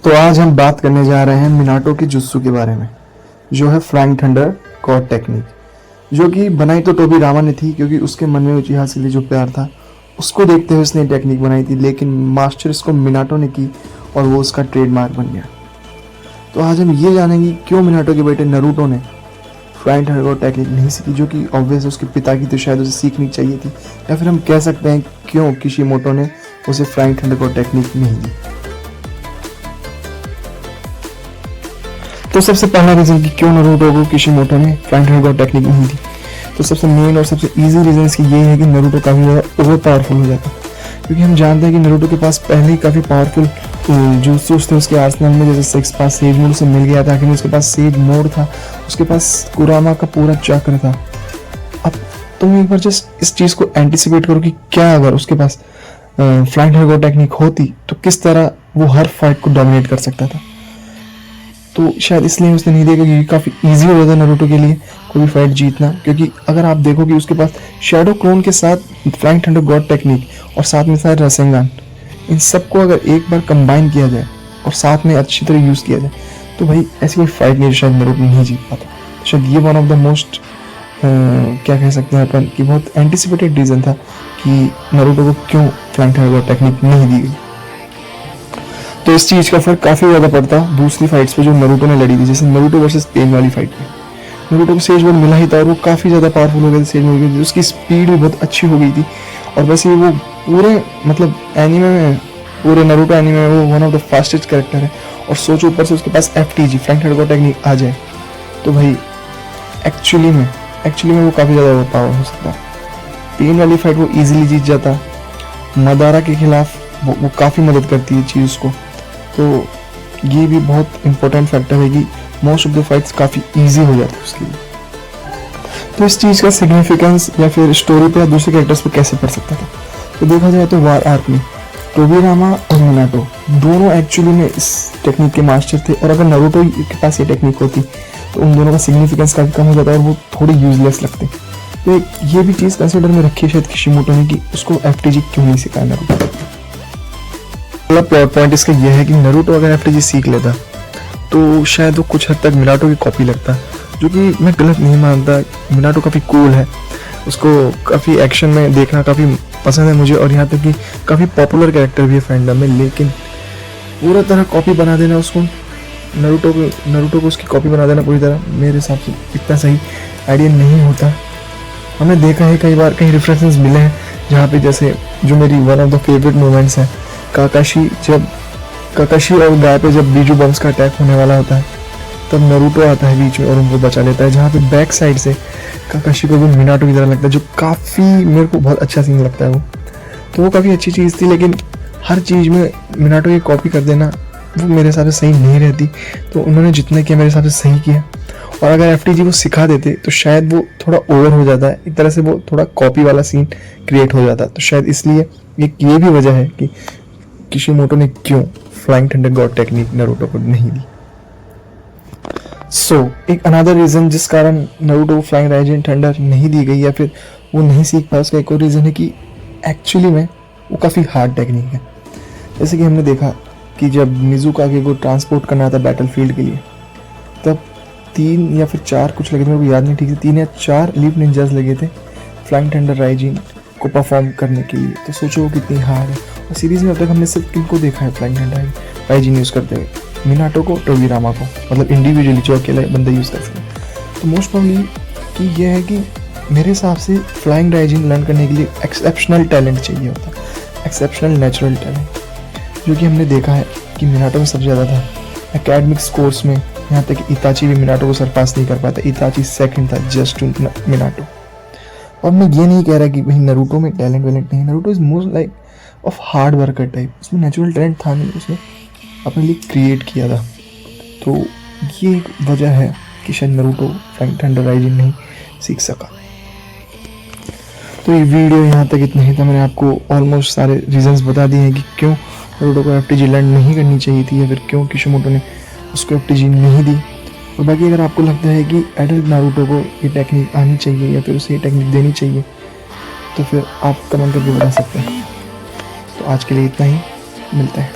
तो आज हम बात करने जा रहे हैं मिनाटो की जुत्सु के बारे में, जो है फ्लाइंग थंडर गॉड टेक्निक, जो कि बनाई तो टोबी रामा ने थी, क्योंकि उसके मन में उचिहा से लिए जो प्यार था उसको देखते हुए उसने टेक्निक बनाई थी। लेकिन मास्टर इसको मिनाटो ने की और वो उसका ट्रेडमार्क बन गया। तो आज हम ये जानेंगे क्यों मिनाटो के बेटे नरूटो ने फ्लाइंग थंडर गॉड टेक्निक नहीं सीखी, जो कि ऑब्वियस उसके पिता की तो शायद उसे सीखनी चाहिए थी, या फिर हम कह सकते हैं क्यों किशिमोटो ने उसे फ्लाइंग थंडर गॉड टेक्निक नहीं दी। तो सबसे पहला रीजन कि क्यों नरूटो को किशिमोटो ने फ्लाइंग थंडर गॉड टेक्निक नहीं दी, तो सबसे मेन और सबसे इजी रीजन इसकी ये है कि नरूटो काफ़ी ज़्यादा ओवर पावरफुल हो जाता है। क्योंकि हम जानते हैं कि नरूटो के पास पहले ही काफ़ी पावरफुल jutsus थे उसके आर्सेनल में, जैसे सिक्स पास सेज मोड से मिल गया था, कि उसके पास सेज मोड था, उसके पास कुरामा का पूरा चक्र था। अब तुम एक बार जस्ट इस चीज़ को एंटिसिपेट करो कि क्या अगर उसके पास फ्लाइंग थंडर गॉड टेक्निक होती तो किस तरह वो हर फाइट को डोमिनेट कर सकता था। तो शायद इसलिए उसने नहीं देखा, क्योंकि काफ़ी इजी हो जाता है नरूटो के लिए कोई भी फाइट जीतना। क्योंकि अगर आप देखो कि उसके पास शैडो क्लोन के साथ फ्लाइंग थंडर गॉड टेक्निक और साथ में साथ रसेंगान, इन सबको अगर एक बार कंबाइन किया जाए और साथ में अच्छी तरह यूज़ किया जाए तो भाई ऐसी कोई फाइट नहीं शायद नरूटो नहीं जीत पाता। शायद ये वन ऑफ द मोस्ट क्या कह सकते हैं अपन कि बहुत एंटिसिपेटेड रीज़न था कि नरूटो को क्यों फ्लाइंग थंडर गॉड टेक्निक नहीं दी गई। तो इस चीज़ का फर्क काफ़ी ज़्यादा पड़ता दूसरी फाइट्स पे जो नरूटो ने लड़ी थी, जैसे नरूटो वर्सेस पेन वाली फाइट में नरूटो को सेज मोड मिला ही था और वो काफ़ी ज़्यादा पावरफुल हो गया था सेज मोड की, उसकी स्पीड भी बहुत अच्छी हो गई थी। और वैसे वो पूरे मतलब एनीमे में, पूरे नरूटो एनीमे में वो one of the fastest character है। और सोचो ऊपर से उसके पास FTG flying thunder god technique आ जाए तो भाई एक्चुअली में वो काफ़ी ज़्यादा पावर हो सकता है। पेन वाली फाइट वो ईजिली जीत जाता, मदारा के खिलाफ वो काफ़ी मदद करती है चीज़ को। तो ये भी बहुत इंपॉर्टेंट फैक्टर है कि मोस्ट ऑफ द फाइट्स काफ़ी इजी हो जाती है उसके लिए। तो इस चीज़ का सिग्निफिकेंस या फिर स्टोरी पे या दूसरे कैरेक्टर्स पे कैसे पड़ सकता था, तो देखा जाए तो वार आर्क में टोबी रामा और मिनाटो दोनों एक्चुअली में इस टेक्निक के मास्टर थे। और अगर नरूटो के पास ये टेक्निक होती तो उन दोनों का सिग्निफिकेंस काफ़ी कम हो जाता और वो थोड़े यूजलेस लगते। तो ये भी चीज़ कंसिडर में रखी है शायद किशिमोटो ने कि उसको FTG क्यों नहीं सिखाया नरूटो। अगला प्लॉट पॉइंट इसका यह है कि नरूटो अगर FTG सीख लेता तो शायद वो कुछ हद तक मिनाटो की कॉपी लगता, जो कि मैं गलत नहीं मानता। मिनाटो काफ़ी कूल है, उसको काफ़ी एक्शन में देखना काफ़ी पसंद है मुझे, और यहाँ तक कि काफ़ी पॉपुलर कैरेक्टर भी है फैंडम में। लेकिन पूरा तरह कॉपी बना देना उसको, नरूटो को उसकी कॉपी बना देना पूरी तरह, मेरे हिसाब से इतना सही आइडिया नहीं होता। हमने देखा है कई बार कई रेफरेंसेस मिले हैं जहाँ पे, जैसे जो मेरी one of the favourite moments है, काकाशी और गाय पे जब बीजू बम्स का अटैक होने वाला होता है तब नरूटो आता है बीच में और उनको बचा लेता है, जहाँ पे बैक साइड से काकाशी को भी मिनाटो की तरह लगता है, जो काफ़ी मेरे को बहुत अच्छा सीन लगता है वो। तो वो काफ़ी अच्छी चीज़ थी, लेकिन हर चीज़ में मिनाटो की कॉपी कर देना वो मेरे हिसाब से सही नहीं रहती। तो उन्होंने जितना किया मेरे हिसाब से सही किया, और अगर FTG को सिखा देते तो शायद वो थोड़ा ओवर हो जाता है, एक तरह से वो थोड़ा कॉपी वाला सीन क्रिएट हो जाता। तो शायद इसलिए ये भी वजह है कि किशिमोटो ने क्यों flying thunder god technique Naruto को नहीं दी। एक अनदर रीज़न जिस कारण नरूटो को फ्लाइंग राइजिंग थंडर नहीं दी गई या फिर वो नहीं सीख पाया, उसका एक और रीज़न है कि एक्चुअली में वो काफ़ी हार्ड टेक्निक है। जैसे कि हमने देखा कि जब मिज़ुकागे को ट्रांसपोर्ट करना था बैटलफील्ड के लिए, तब 3 या फिर 4 कुछ लगे थे, मेरे को याद नहीं ठीक से, 3 या 4 लीफ निंजास लगे थे फ्लाइंग थंडर राइजिंग को परफॉर्म करने के लिए। तो सोचो वो कितनी हार्ड है। और सीरीज़ में अब तक हमने सिर्फ किनको देखा है फ्लाइंग थंडर राइजिंग यूज़ करते हुए, मिनाटो को, टोबी रामा को, मतलब इंडिविजुअली जो अकेले बंदे यूज़ कर सकें। तो मोस्ट प्रॉब्ली कि यह है कि मेरे हिसाब से फ्लाइंग राइजिंग लर्न करने के लिए एक्सेप्शनल टैलेंट चाहिए होता है, एक्सेप्शनल नेचुरल टैलेंट, जो कि हमने देखा है कि मिनाटो में सबसे ज़्यादा था। एकेडमिक्स कोर्स में यहाँ तक कि इताची भी मिनाटो को सरपास नहीं कर पाता, इताची सेकंड था जस्ट टू मिनाटो। और मैं ये नहीं कह रहा कि भाई नरूटो में टैलेंट वैलेंट नहीं, Naruto is most like of hard worker type, उसमें नेचुरल टैलेंट था नहीं, उसने अपने लिए क्रिएट किया था। तो ये एक वजह है कि शायद नरूटो फ्लाइंग थंडर राइजिंग नहीं सीख सका। तो ये वीडियो यहाँ तक इतना ही था, मैंने आपको ऑलमोस्ट सारे रीजंस बता दिए हैं कि क्यों नरूटो को FTG लर्न नहीं करनी चाहिए थी या फिर क्यों किशिमोटो ने उसको FTG नहीं दी। और बाकी अगर आपको लगता है कि एडल्ट नारुतो को ये टेक्निक आनी चाहिए या फिर उसे ये टेक्निक देनी चाहिए तो फिर आप कमेंट करके बता सकते हैं। तो आज के लिए इतना ही, मिलते हैं।